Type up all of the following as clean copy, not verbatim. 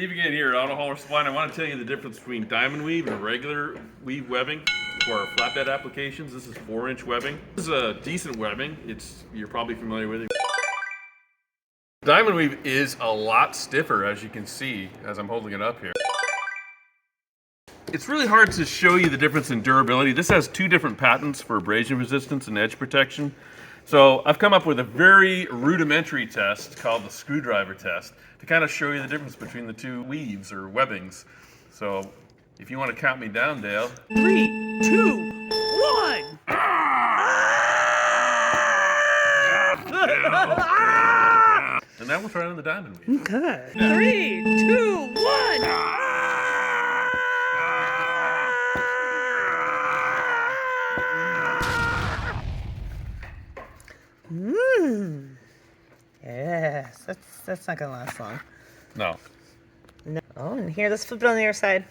Steve again here at Autohauler Supply, and I want to tell you the difference between diamond weave and regular weave webbing for our flatbed applications. This is 4-inch webbing. This is a decent webbing. You're probably familiar with it. Diamond weave is a lot stiffer, as you can see as I'm holding it up here. It's really hard to show you the difference in durability. This has 2 different patents for abrasion resistance and edge protection. So I've come up with a very rudimentary test called the screwdriver test to kind of show you the difference between the 2 weaves or webbings. So if you want to count me down, Dale. 3, 2, 1. And now we'll try on the diamond weave. Okay. 3, 2, 1. Yes, that's not gonna last long. No. No. Oh, and here, let's flip it on the other side.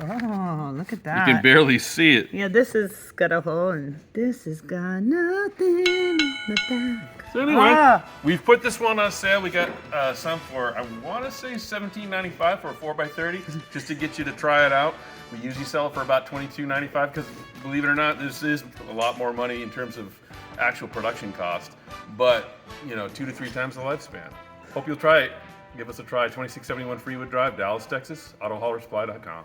Oh, look at that. You can barely see it. Yeah, this has got a hole, and this has got nothing in the back. So anyway, we've put this one on sale. We got some for, I want to say $17.95 for a 4x30, just to get you to try it out. We usually sell it for about $22.95 because, believe it or not, this is a lot more money in terms of actual production cost, but 2 to 3 times the lifespan. Hope you'll try it. Give us a try. 2671 Freewood Drive, Dallas, Texas. Autohaulersupply.com.